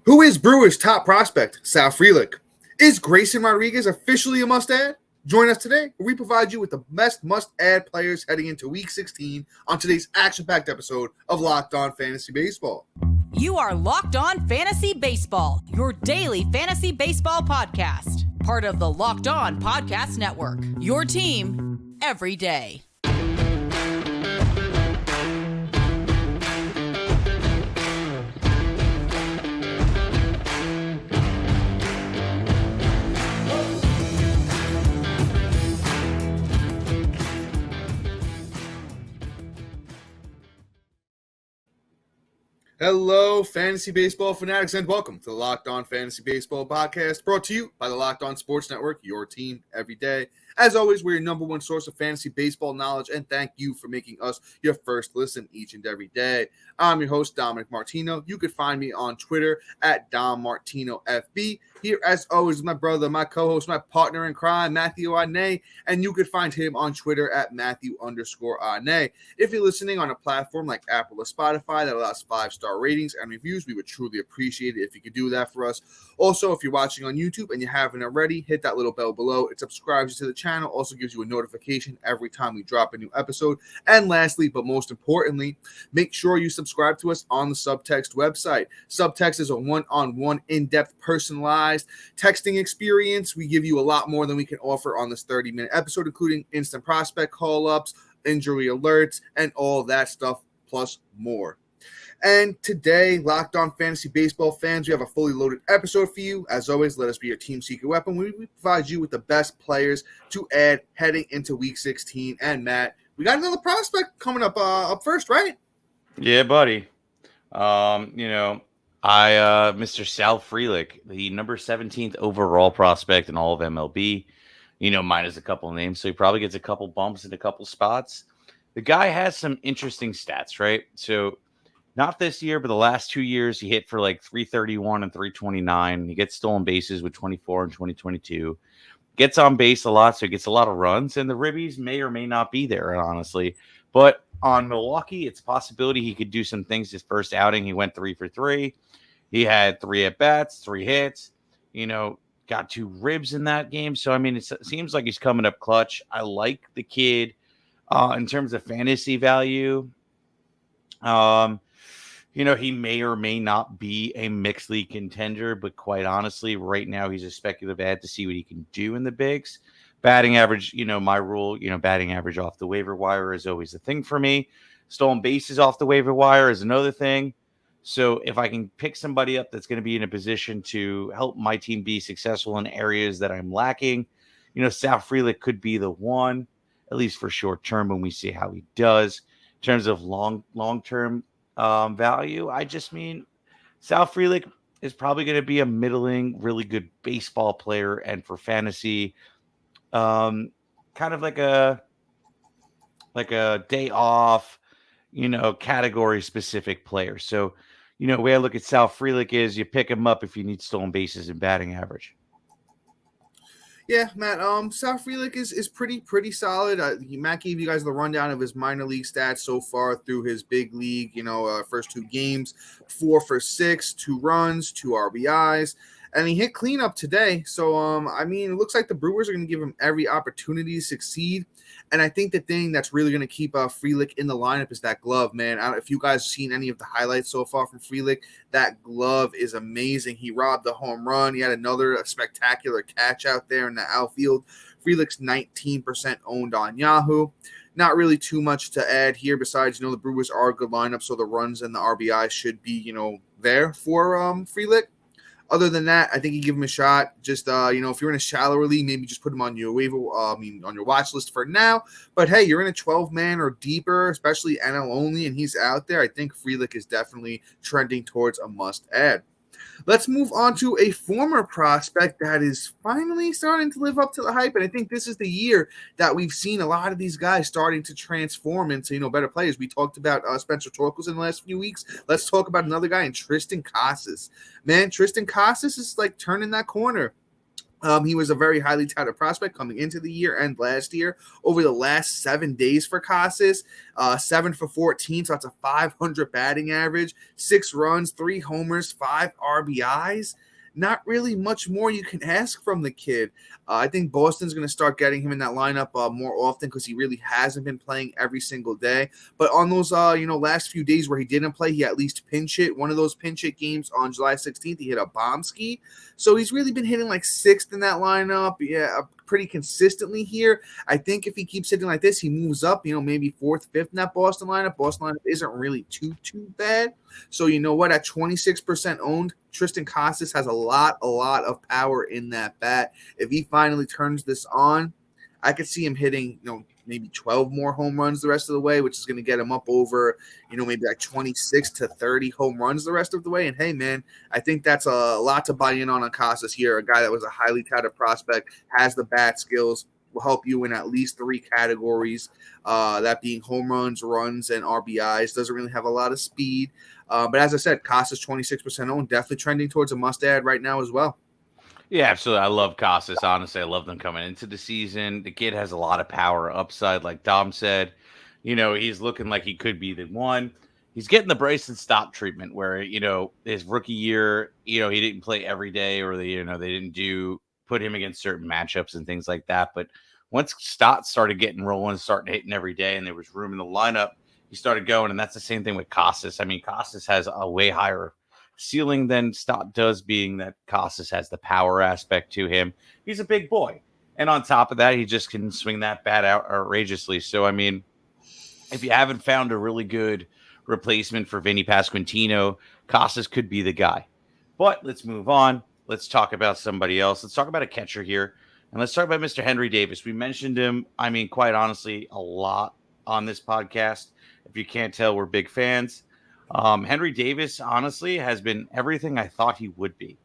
Who is Brewers' top prospect? Sal Frelick. Is Grayson Rodriguez officially a must-add? Join us today where we provide you with the best must-add players heading into Week 16 on today's action-packed episode of Locked On Fantasy Baseball. You are Locked On Fantasy Baseball, your daily fantasy baseball podcast. Part of the Locked On Podcast Network, your team every day. Hello, fantasy baseball fanatics, and welcome to the Locked On Fantasy Baseball podcast, brought to you by the Locked On Sports Network, your team every day. As always, we're your number one source of fantasy baseball knowledge, and thank you for making us your first listen each and every day. I'm your host, Dominic Martino. You could find me on Twitter at DomMartinoFB. Here, as always, my brother, my co-host, my partner in crime, Matthew Arnay, and you could find him on Twitter at Matthew_Arnay. If you're listening on a platform like Apple or Spotify that allows 5-star ratings and reviews, we would truly appreciate it if you could do that for us. Also, if you're watching on YouTube and you haven't already, hit that little bell below. It subscribes you to the channel, also gives you a notification every time we drop a new episode. And lastly, but most importantly, make sure you subscribe to us on the Subtext website. Subtext is a one-on-one, in-depth, personalized texting experience. We give you a lot more than we can offer on this 30-minute episode, including instant prospect call-ups, injury alerts, and all that stuff, plus more. And today, Locked On Fantasy Baseball fans, we have a fully loaded episode for you. As always, let us be your team secret weapon. We provide you with the best players to add heading into Week 16. And Matt, we got another prospect coming up first, right? Yeah, buddy. Mr. Sal Frelick, the number 17th overall prospect in all of MLB. Minus a couple of names, so he probably gets a couple bumps in a couple spots. The guy has some interesting stats, right? So not this year, but the last 2 years, he hit for like 331 and 329. He gets stolen bases with 24 and 2022. Gets on base a lot, so he gets a lot of runs. And the ribbies may or may not be there, honestly. But on Milwaukee, it's a possibility he could do some things. His first outing, he went 3 for 3. He had 3 at-bats, 3 hits. Got 2 ribs in that game. So, it seems like he's coming up clutch. I like the kid in terms of fantasy value. He may or may not be a mixed league contender, but quite honestly, right now he's a speculative ad to see what he can do in the bigs. Batting average, my rule, batting average off the waiver wire is always a thing for me. Stolen bases off the waiver wire is another thing. So if I can pick somebody up that's going to be in a position to help my team be successful in areas that I'm lacking, Sal Frelick could be the one, at least for short term when we see how he does. In terms of long-term value, Sal Frelick is probably going to be a middling, really good baseball player, and for fantasy, kind of like a day off, category specific player. So, the way I look at Sal Frelick is you pick him up if you need stolen bases and batting average. Yeah, Matt, Sal Frelick is pretty solid. Matt gave you guys the rundown of his minor league stats so far through his big league, first 2 games, 4 for 6, 2 runs, 2 RBIs, and he hit cleanup today. So, it looks like the Brewers are going to give him every opportunity to succeed. And I think the thing that's really going to keep Frelick in the lineup is that glove, man. I don't know if you guys have seen any of the highlights so far from Frelick. That glove is amazing. He robbed the home run. He had another spectacular catch out there in the outfield. Frelick's 19% owned on Yahoo. Not really too much to add here besides, the Brewers are a good lineup, so the runs and the RBI should be, there for Frelick. Other than that, I think you give him a shot. Just, if you're in a shallower league, maybe just put him on your on your watch list for now. But hey, you're in a 12-man or deeper, especially NL only, and he's out there. I think Frelick is definitely trending towards a must-add. Let's move on to a former prospect that is finally starting to live up to the hype. And I think this is the year that we've seen a lot of these guys starting to transform into, better players. We talked about Spencer Torkelson in the last few weeks. Let's talk about another guy in Triston Casas. Man, Triston Casas is like turning that corner. He was a very highly touted prospect coming into the year and last year. Over the last 7 days for Casas, 7 for 14, so that's a 500 batting average, 6 runs, 3 homers, 5 RBIs. Not really much more you can ask from the kid. I think Boston's going to start getting him in that lineup more often because he really hasn't been playing every single day. But on those last few days where he didn't play, he at least pinch hit. One of those pinch hit games on July 16th, he hit a bomb ski. So he's really been hitting like 6th in that lineup. Yeah, pretty consistently here. I think if he keeps hitting like this, he moves up, maybe 4th, 5th in that Boston lineup. Boston lineup isn't really too bad. So you know what? At 26% owned, Triston Casas has a lot of power in that bat. If he finally turns this on, I could see him hitting, maybe 12 more home runs the rest of the way, which is going to get him up over, maybe like 26 to 30 home runs the rest of the way. And hey, man, I think that's a lot to buy in on Casas here. A guy that was a highly touted prospect, has the bat skills, will help you in at least 3 categories, that being home runs, runs, and RBIs. Doesn't really have a lot of speed. But as I said, Casas 26% owned, definitely trending towards a must-add right now as well. Yeah, absolutely. I love Casas. Honestly, I love them coming into the season. The kid has a lot of power upside, like Dom said. He's looking like he could be the one. He's getting the Bryson Stott treatment where, his rookie year, he didn't play every day, or they didn't put him against certain matchups and things like that. But once Stott started getting rolling, starting hitting every day, and there was room in the lineup, he started going. And that's the same thing with Casas. I mean, Casas has a way higher ceiling than Stott does, being that Casas has the power aspect to him. He's a big boy. And on top of that, he just can swing that bat out outrageously. So, I mean, if you haven't found a really good replacement for Vinny Pasquantino, Casas could be the guy. But let's move on. Let's talk about somebody else. Let's talk about a catcher here. And let's talk about Mr. Henry Davis. We mentioned him, I mean, quite honestly, a lot on this podcast. If you can't tell, we're big fans. Henry Davis, honestly, has been everything I thought he would be.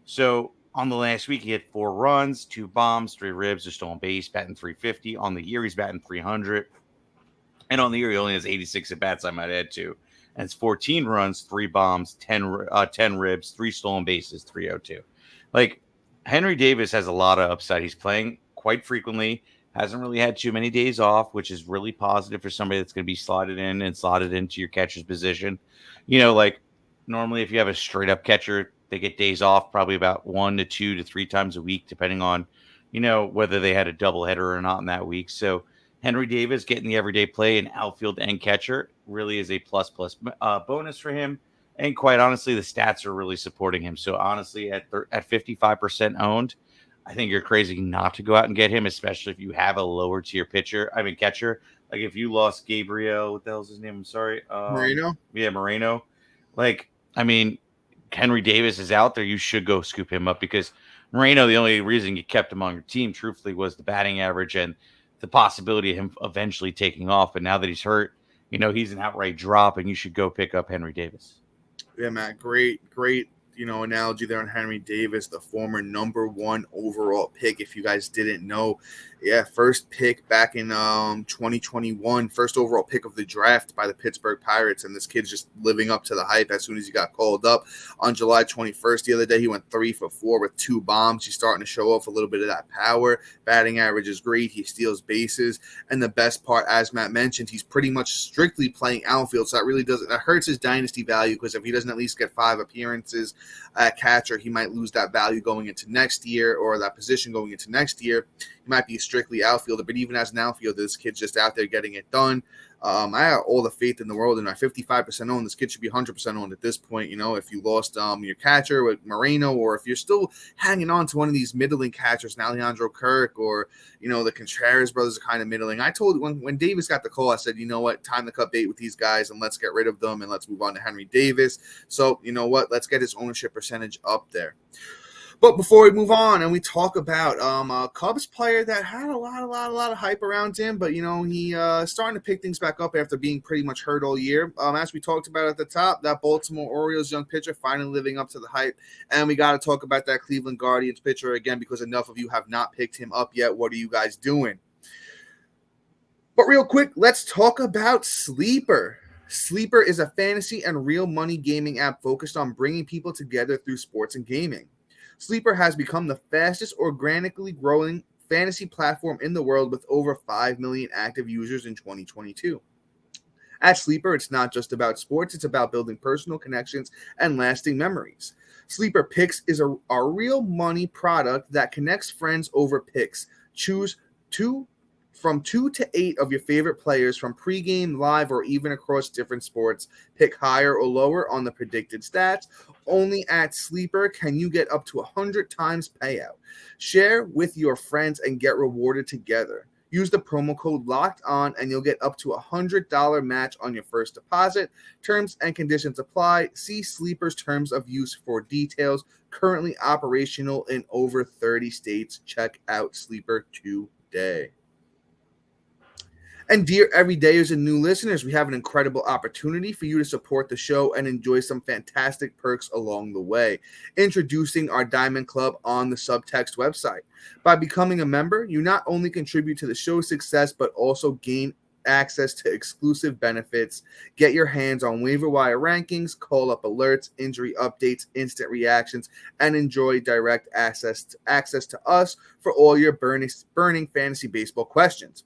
So on the last week, he had 4 runs, 2 bombs, 3 ribs, a stolen base, batting .350. On the year, he's batting .300. And on the year, he only has 86 at-bats, I might add to. And it's 14 runs, 3 bombs, 10 ribs, 3 stolen bases, .302. Like, Henry Davis has a lot of upside. He's playing quite frequently. Hasn't really had too many days off, which is really positive for somebody that's going to be slotted into your catcher's position. Like normally if you have a straight up catcher, they get days off probably about 1 to 2 to 3 times a week, depending on, whether they had a doubleheader or not in that week. So Henry Davis getting the everyday play in outfield and catcher really is a plus bonus for him. And quite honestly, the stats are really supporting him. So honestly, at 55% owned, I think you're crazy not to go out and get him, especially if you have a lower tier catcher. Like if you lost Gabriel, what the hell's his name? I'm sorry. Moreno? Yeah, Moreno. Henry Davis is out there. You should go scoop him up because Moreno, the only reason you kept him on your team, truthfully, was the batting average and the possibility of him eventually taking off. But now that he's hurt, he's an outright drop, and you should go pick up Henry Davis. Yeah, Matt, great analogy there on Henry Davis, the former number 1 overall pick. If you guys didn't know, first pick back in 2021, first overall pick of the draft by the Pittsburgh Pirates, and this kid's just living up to the hype as soon as he got called up on July 21st. The other day, he went 3 for 4 with 2 bombs. He's starting to show off a little bit of that power. Batting average is great. He steals bases, and the best part, as Matt mentioned, he's pretty much strictly playing outfield, so that hurts his dynasty value, because if he doesn't at least get 5 appearances at catcher, he might lose that value going into next year, or that position going into next year. He might be strictly outfielder, but even as an outfielder, this kid's just out there getting it done. I have all the faith in the world, and at 55% owned, this kid should be 100% owned at this point. If you lost your catcher with Moreno, or if you're still hanging on to one of these middling catchers, an Alejandro Kirk, or the Contreras brothers are kind of middling. I told when Davis got the call, I said, time to cut bait with these guys and let's get rid of them and let's move on to Henry Davis. So let's get his ownership percentage up there. But before we move on and we talk about a Cubs player that had a lot of hype around him, but, he starting to pick things back up after being pretty much hurt all year. As we talked about at the top, that Baltimore Orioles young pitcher finally living up to the hype. And we got to talk about that Cleveland Guardians pitcher again, because enough of you have not picked him up yet. What are you guys doing? But real quick, let's talk about Sleeper. Sleeper is a fantasy and real money gaming app focused on bringing people together through sports and gaming. Sleeper has become the fastest organically growing fantasy platform in the world with over 5 million active users in 2022. At Sleeper, it's not just about sports, it's about building personal connections and lasting memories. Sleeper Picks is a real money product that connects friends over picks. Choose from 2 to 8 of your favorite players from pregame, live, or even across different sports. Pick higher or lower on the predicted stats. Only at Sleeper can you get up to 100 times payout. Share with your friends and get rewarded together. Use the promo code LOCKEDON and you'll get up to $100 match on your first deposit. Terms and conditions apply. See Sleeper's terms of use for details. Currently operational in over 30 states. Check out Sleeper today. And dear everydayers and new listeners, we have an incredible opportunity for you to support the show and enjoy some fantastic perks along the way. Introducing our Diamond Club on the Subtext website. By becoming a member, you not only contribute to the show's success, but also gain access to exclusive benefits. Get your hands on waiver wire rankings, call-up alerts, injury updates, instant reactions, and enjoy direct access to us for all your burning fantasy baseball questions.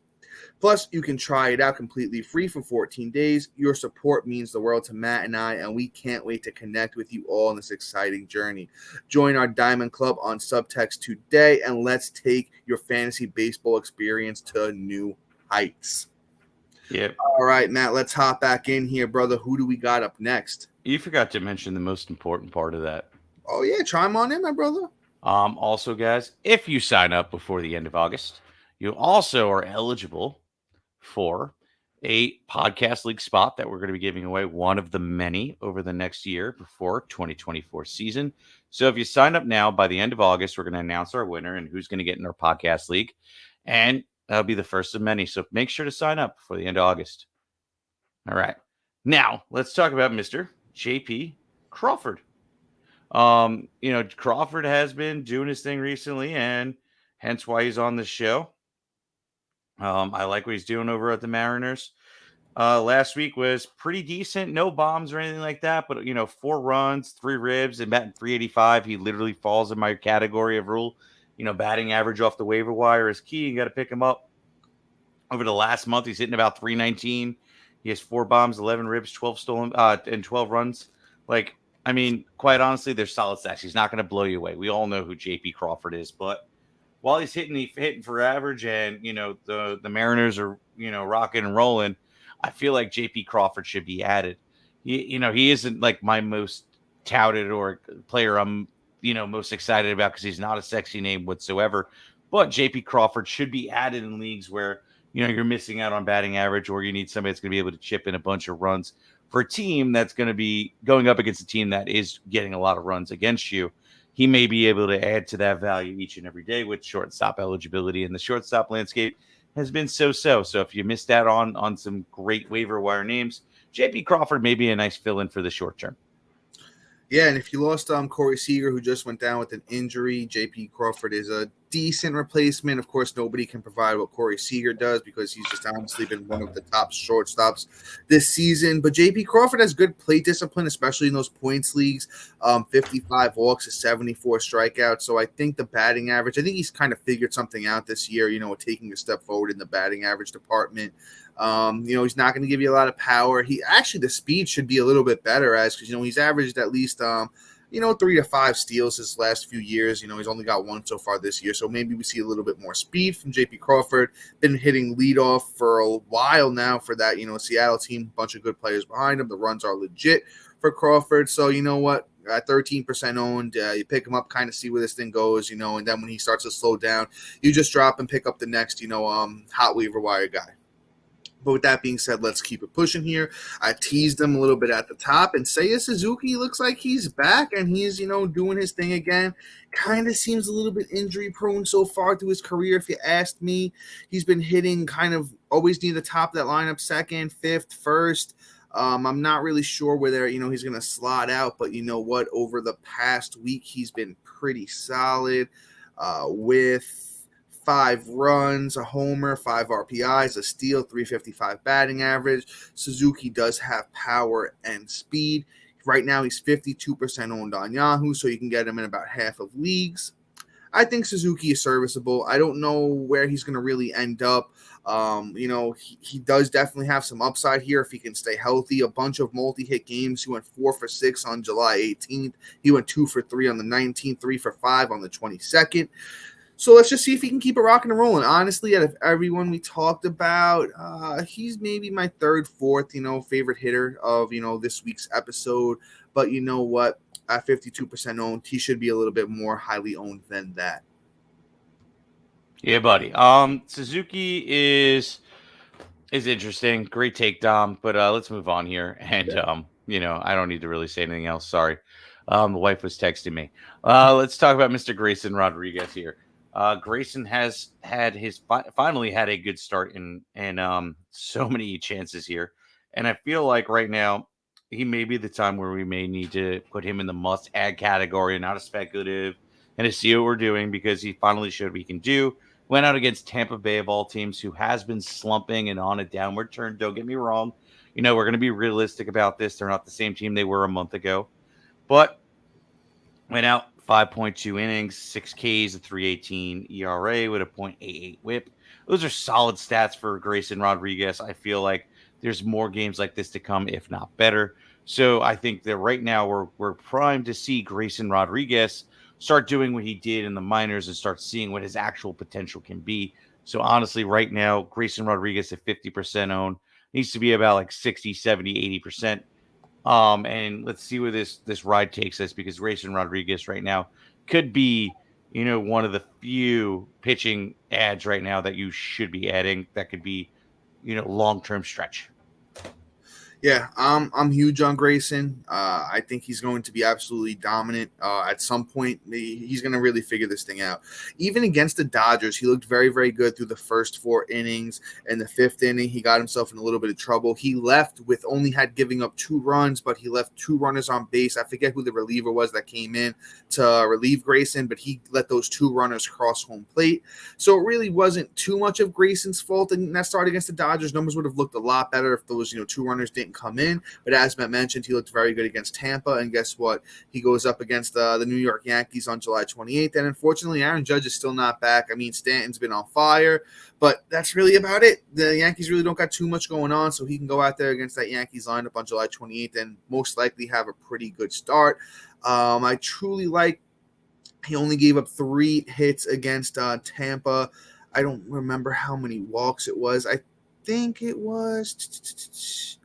Plus, you can try it out completely free for 14 days. Your support means the world to Matt and I, and we can't wait to connect with you all on this exciting journey. Join our Diamond Club on Subtext today, and let's take your fantasy baseball experience to new heights. Yep. All right, Matt, let's hop back in here, brother. Who do we got up next? You forgot to mention the most important part of that. Oh, yeah, chime on in, my brother. Also, guys, if you sign up before the end of August, you also are eligible for a podcast league spot that we're going to be giving away, one of the many over the next year before 2024 season. So if you sign up now, by the end of August, we're going to announce our winner and who's going to get in our podcast league. And that'll be the first of many. So make sure to sign up before the end of August. All right. Now let's talk about Mr. JP Crawford. Crawford has been doing his thing recently, and hence why he's on the show. I like what he's doing over at the Mariners. Last week was pretty decent. No bombs or anything like that, but 4 runs, 3 ribs, and batting 385. He literally falls in my category of rule. Batting average off the waiver wire is key. You got to pick him up. Over the last month, he's hitting about 319. He has 4 bombs, 11 ribs, 12 stolen, and 12 runs. Quite honestly, they're solid stats. He's not going to blow you away. We all know who JP Crawford is, but while he's hitting for average, and the Mariners are rocking and rolling, I feel like JP Crawford should be added. He isn't like my most touted or player I'm most excited about because he's not a sexy name whatsoever. But JP Crawford should be added in leagues where you're missing out on batting average, or you need somebody that's going to be able to chip in a bunch of runs for a team that's going to be going up against a team that is getting a lot of runs against you. He may be able to add to that value each and every day with shortstop eligibility, and the shortstop landscape has been so-so. So if you missed out on some great waiver wire names, JP Crawford may be a nice fill-in for the short term. Yeah, and if you lost Corey Seager, who just went down with an injury, JP Crawford is a decent replacement. Of course, nobody can provide what Corey Seager does because he's just honestly been one of the top shortstops this season. But JP Crawford has good plate discipline, especially in those points leagues. 55 walks, 74 strikeouts. So I think the batting average, I think he's kind of figured something out this year, taking a step forward in the batting average department. He's not going to give you a lot of power. The speed should be a little bit better because he's averaged at least 3 to 5 steals his last few years. He's only got 1 so far this year. So maybe we see a little bit more speed from JP Crawford. Been hitting leadoff for a while now for that, Seattle team, bunch of good players behind him. The runs are legit for Crawford. So you know what? At 13% owned, you pick him up, kind of see where this thing goes, and then when he starts to slow down, you just drop and pick up the next, hot waiver wire guy. But with that being said, let's keep it pushing here. I teased him a little bit at the top, and Seiya Suzuki looks like he's back, and he's, doing his thing again. Kind of seems a little bit injury-prone so far through his career, if you asked me. He's been hitting kind of always near the top of that lineup, second, fifth, first. I'm not really sure whether, he's going to slot out, but you know what? Over the past week, he's been pretty solid with 5 runs, a homer, 5 RPIs, a steal, 355 batting average. Suzuki does have power and speed. Right now, he's 52% owned on Yahoo, so you can get him in about half of leagues. I think Suzuki is serviceable. I don't know where he's going to really end up. He does definitely have some upside here if he can stay healthy. A bunch of multi-hit games. He went 4 for 6 on July 18th. He went 2 for 3 on the 19th, 3 for 5 on the 22nd. So let's just see if he can keep it rocking and rolling. Honestly, out of everyone we talked about, he's maybe my third, fourth, favorite hitter of, this week's episode. But you know what? At 52% owned, he should be a little bit more highly owned than that. Yeah, buddy. Suzuki is interesting. Great take, Dom. But let's move on here. And I don't need to really say anything else. Sorry. The wife was texting me. Let's talk about Mr. Grayson Rodriguez here. Grayson has finally had a good start and so many chances here. And I feel like right now he may be the time where we may need to put him in the must-add category and not a speculative, and to see what we're doing, because he finally showed what he can do. Went out against Tampa Bay of all teams, who has been slumping and on a downward turn. Don't get me wrong. We're going to be realistic about this. They're not the same team they were a month ago. But went out 5.2 innings, 6 Ks, a 3.18 ERA with a .88 whip. Those are solid stats for Grayson Rodriguez. I feel like there's more games like this to come, if not better. So I think that right now we're primed to see Grayson Rodriguez start doing what he did in the minors and start seeing what his actual potential can be. So honestly, right now, Grayson Rodriguez at 50% owned needs to be about like 60, 70, 80%. And let's see where this ride takes us, because Grayson Rodriguez right now could be, one of the few pitching ads right now that you should be adding that could be, long-term stretch. Yeah, I'm huge on Grayson. I think he's going to be absolutely dominant. At some point, he's going to really figure this thing out. Even against the Dodgers, he looked very, very good through the first 4 innings. In the 5th inning, he got himself in a little bit of trouble. He left with only giving up 2 runs, but he left 2 runners on base. I forget who the reliever was that came in to relieve Grayson, but he let those 2 runners cross home plate. So it really wasn't too much of Grayson's fault in that start against the Dodgers. Numbers would have looked a lot better if those 2 runners didn't come in. But as Matt mentioned, he looked very good against Tampa, and guess what? He goes up against the New York Yankees on July 28th, and unfortunately, Aaron Judge is still not back. I mean, Stanton's been on fire, but that's really about it. The Yankees really don't got too much going on, so he can go out there against that Yankees lineup on July 28th and most likely have a pretty good start. I truly like. He only gave up 3 hits against Tampa. I don't remember how many walks it was. I think it was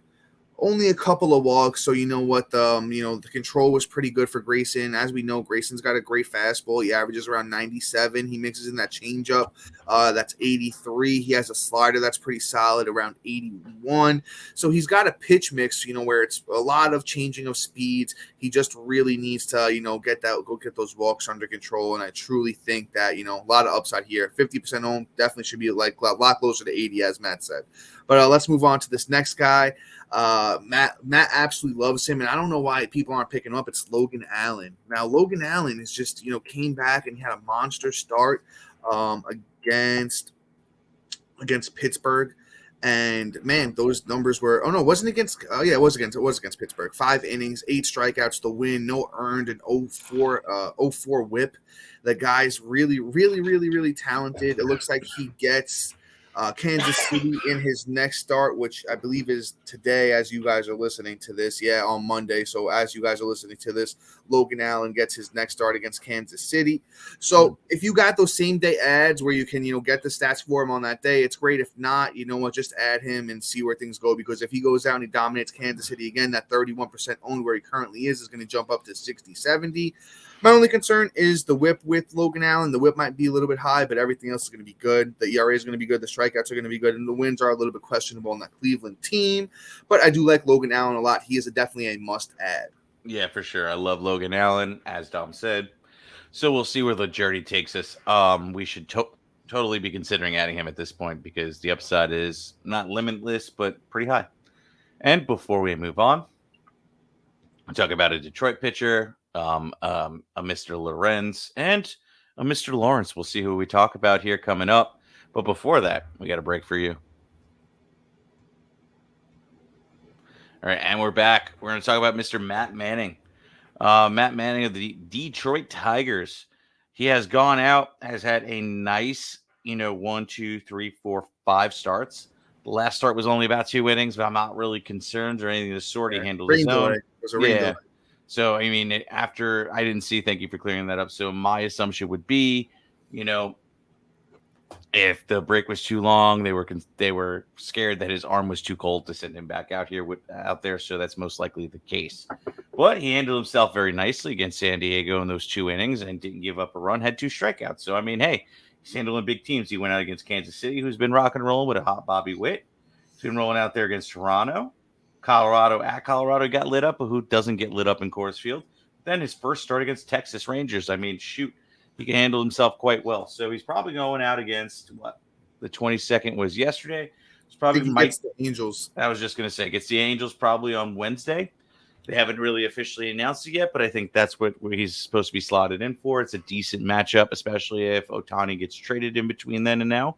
only a couple of walks, so you know what, the control was pretty good for Grayson. As we know, Grayson's got a great fastball. He averages around 97. He mixes in that changeup, that's 83. He has a slider that's pretty solid, around 81. So he's got a pitch mix, where it's a lot of changing of speeds. He just really needs to, go get those walks under control. And I truly think that, a lot of upside here. 50% owned, definitely should be like a lot closer to 80, as Matt said. But let's move on to this next guy. Matt absolutely loves him, and I don't know why people aren't picking him up. It's Logan Allen. Now, Logan Allen is just, came back and he had a monster start against Pittsburgh. And man, those numbers were it was against Pittsburgh. 5 innings, 8 strikeouts, the win, no earned, and 0.4 whip. The guy's really, really, really, really talented. It looks like he gets Kansas City in his next start, which I believe is today as you guys are listening to this. Yeah, on Monday. So as you guys are listening to this, Logan Allen gets his next start against Kansas City. So if you got those same day ads where you can, get the stats for him on that day, it's great. If not, just add him and see where things go, because if he goes out and he dominates Kansas City again, that 31% owned where he currently is going to jump up to 60, 70. My only concern is the whip with Logan Allen. The whip might be a little bit high, but everything else is going to be good. The ERA is going to be good. The strikeouts are going to be good, and the wins are a little bit questionable on that Cleveland team. But I do like Logan Allen a lot. He is definitely a must-add. Yeah, for sure. I love Logan Allen, as Dom said. So we'll see where the journey takes us. We should totally be considering adding him at this point, because the upside is not limitless, but pretty high. And before we move on, we'll talk about a Detroit pitcher, a Mr. Lorenzen, and a Mr. Lawrence. We'll see who we talk about here coming up. But before that, we got a break for you. All right, and we're back. We're going to talk about Mr. Matt Manning. Matt Manning of the Detroit Tigers. He has gone out, has had a nice, 1, 2, 3, 4, 5 starts. The last start was only about 2 innings, but I'm not really concerned or anything of the sort. He handled his Rain delay. own. It was a rain delay. So, I mean, after I didn't see, thank you for clearing that up. So, my assumption would be, if the break was too long, they were scared that his arm was too cold to send him back out there. So that's most likely the case. But he handled himself very nicely against San Diego in those 2 innings and didn't give up a run. Had 2 strikeouts. So I mean, hey, he's handling big teams. He went out against Kansas City, who's been rock and rolling with a hot Bobby Witt. He's been rolling out there against Toronto, Colorado. At Colorado got lit up, but who doesn't get lit up in Coors Field? Then his first start against Texas Rangers. I mean, shoot. He can handle himself quite well. So he's probably going out against the 22nd was yesterday. It's probably gets the Angels. I was just going to say, gets the Angels probably on Wednesday. They haven't really officially announced it yet, but I think that's what he's supposed to be slotted in for. It's a decent matchup, especially if Ohtani gets traded in between then and now.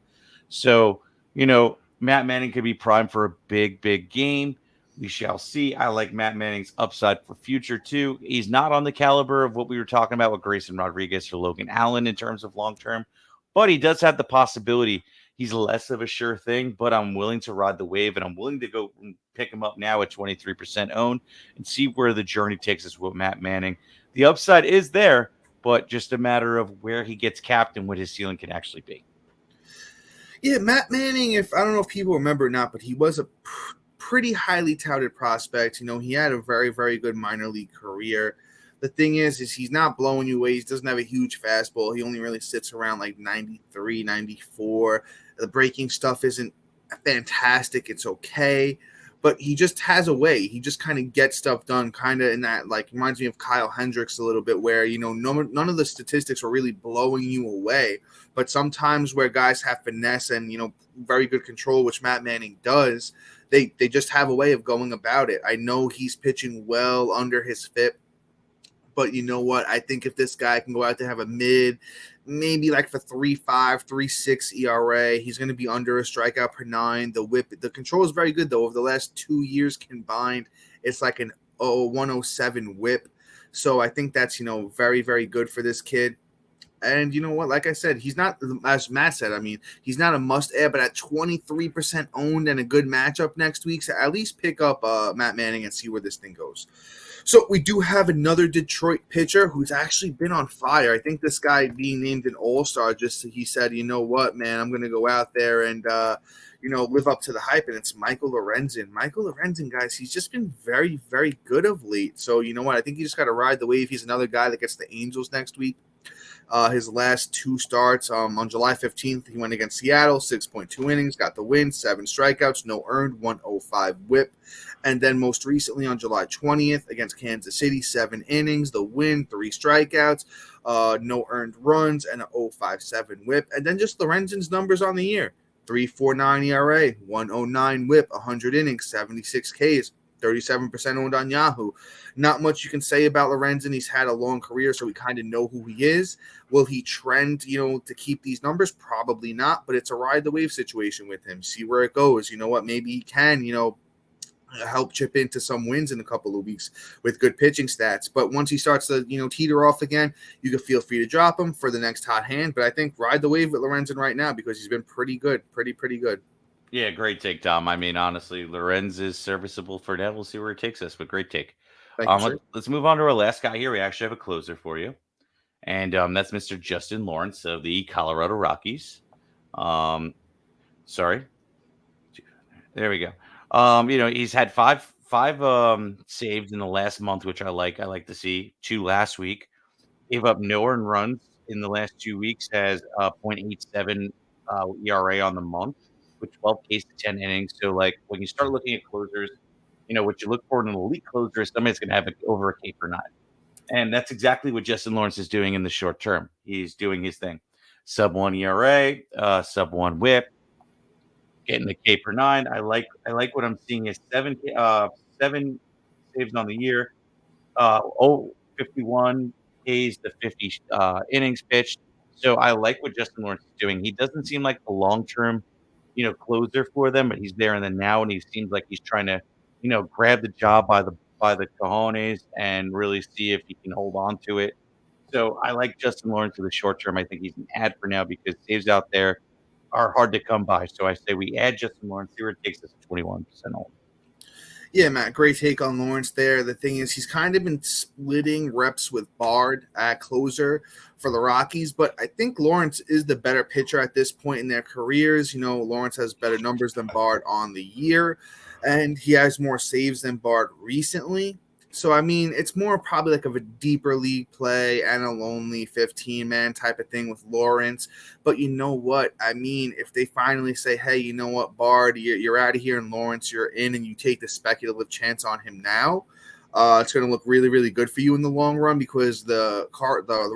So, Matt Manning could be primed for a big, big game. We shall see. I like Matt Manning's upside for future, too. He's not on the caliber of what we were talking about with Grayson Rodriguez or Logan Allen in terms of long-term, but he does have the possibility. He's less of a sure thing, but I'm willing to ride the wave, and I'm willing to go and pick him up now at 23% owned and see where the journey takes us with Matt Manning. The upside is there, but just a matter of where he gets capped and what his ceiling can actually be. Yeah, Matt Manning, I don't know if people remember or not, but he was a pretty highly touted prospect. He had a very, very good minor league career. The thing is he's not blowing you away. He doesn't have a huge fastball. He only really sits around like 93, 94. The breaking stuff isn't fantastic. It's okay. But he just has a way. He just kind of gets stuff done, kind of in that, like, reminds me of Kyle Hendricks a little bit, where, none of the statistics are really blowing you away. But sometimes where guys have finesse and, very good control, which Matt Manning does, they just have a way of going about it. I know he's pitching well under his FIP, but you know what? I think if this guy can go out there have a maybe like for 3.5, 3.6 ERA, he's going to be under a strikeout per 9. The whip, the control is very good though. Over the last 2 years combined, it's like an 107 whip. So I think that's very, very good for this kid. And you know what? Like I said, he's not, as Matt said, I mean, he's not a must-add, but at 23% owned and a good matchup next week, so at least pick up Matt Manning and see where this thing goes. So we do have another Detroit pitcher who's actually been on fire. I think this guy being named an all-star, he said, you know what, man, I'm going to go out there and, live up to the hype, and it's Michael Lorenzen. Michael Lorenzen, guys, he's just been very, very good of late. So you know what? I think you just got to ride the wave. He's another guy that gets the Angels next week. His last 2 starts on July 15th, he went against Seattle, 6.2 innings, got the win, 7 strikeouts, no earned, 105 whip. And then most recently on July 20th against Kansas City, 7 innings, the win, 3 strikeouts, no earned runs, and an 0.57 whip. And then just Lorenzen's numbers on the year: 3.49 ERA, 109 whip, 100 innings, 76 Ks. 37% owned on Yahoo. Not much you can say about Lorenzen. He's had a long career, so we kind of know who he is. Will he trend, to keep these numbers? Probably not, but it's a ride the wave situation with him. See where it goes. You know what? Maybe he can, help chip into some wins in a couple of weeks with good pitching stats. But once he starts to, teeter off again, you can feel free to drop him for the next hot hand. But I think ride the wave with Lorenzen right now because he's been pretty good, pretty good. Yeah, great take, Tom. I mean, honestly, Lorenz is serviceable for now. We'll see where it takes us, but great take. Let's move on to our last guy here. We actually have a closer for you, and that's Mr. Justin Lawrence of the Colorado Rockies. Sorry. There we go. He's had five saves in the last month, which I like. I like to see 2 last week. Gave up no earned runs in the last 2 weeks. Has 0.87 ERA on the month, with 12 Ks to 10 innings. So, like, when you start looking at closers, what you look for in an elite closer is somebody's going to have over a K per 9. And that's exactly what Justin Lawrence is doing in the short term. He's doing his thing. Sub 1 ERA, sub 1 whip, getting the K per 9. I like what I'm seeing is 7 saves on the year, 51 Ks to 50 innings pitched. So I like what Justin Lawrence is doing. He doesn't seem like the long-term, closer for them, but he's there in the now, and he seems like he's trying to grab the job by the cojones and really see if he can hold on to it. So I like Justin Lawrence for the short term. I think he's an ad for now because saves out there are hard to come by. So I say we add Justin Lawrence, see where it takes us at 21% owned. Yeah, Matt, great take on Lawrence there. The thing is, he's kind of been splitting reps with Bard at closer for the Rockies, but I think Lawrence is the better pitcher at this point in their careers. Lawrence has better numbers than Bard on the year, and he has more saves than Bard recently. So, I mean, it's more probably like of a deeper league play and a lonely 15-man type of thing with Lawrence. But you know what? I mean, if they finally say, hey, you know what, Bard, you're out of here and Lawrence, you're in, and you take the speculative chance on him now, it's going to look really, really good for you in the long run because the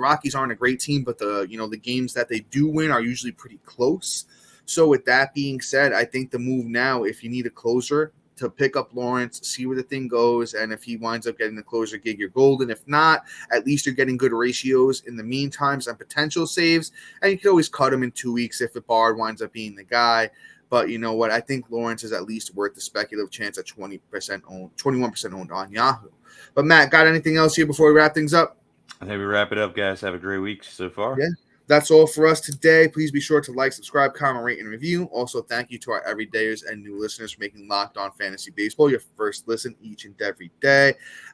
Rockies aren't a great team, but the games that they do win are usually pretty close. So with that being said, I think the move now, if you need a closer, to pick up Lawrence, see where the thing goes, and if he winds up getting the closer gig, you're golden. If not, at least you're getting good ratios in the meantime and potential saves, and you can always cut him in 2 weeks if the Bard winds up being the guy. But you know what? I think Lawrence is at least worth the speculative chance at 20% owned, 21% owned on Yahoo. But Matt, got anything else here before we wrap things up? I think we wrap it up, guys. Have a great week so far. Yeah. That's all for us today. Please be sure to like, subscribe, comment, rate, and review. Also, thank you to our everydayers and new listeners for making Locked On Fantasy Baseball your first listen each and every day.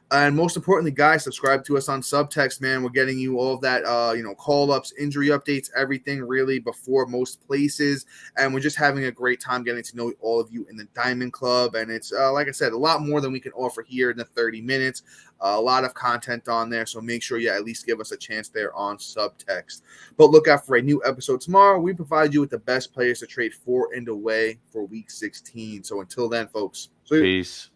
And most importantly, guys, subscribe to us on Subtext, man. We're getting you all of that, call-ups, injury updates, everything really before most places. And we're just having a great time getting to know all of you in the Diamond Club. And it's, like I said, a lot more than we can offer here in the 30 minutes. A lot of content on there, so make sure you at least give us a chance there on Subtext. But look out for a new episode tomorrow. We provide you with the best players to trade for and away for Week 16. So until then, folks. Peace.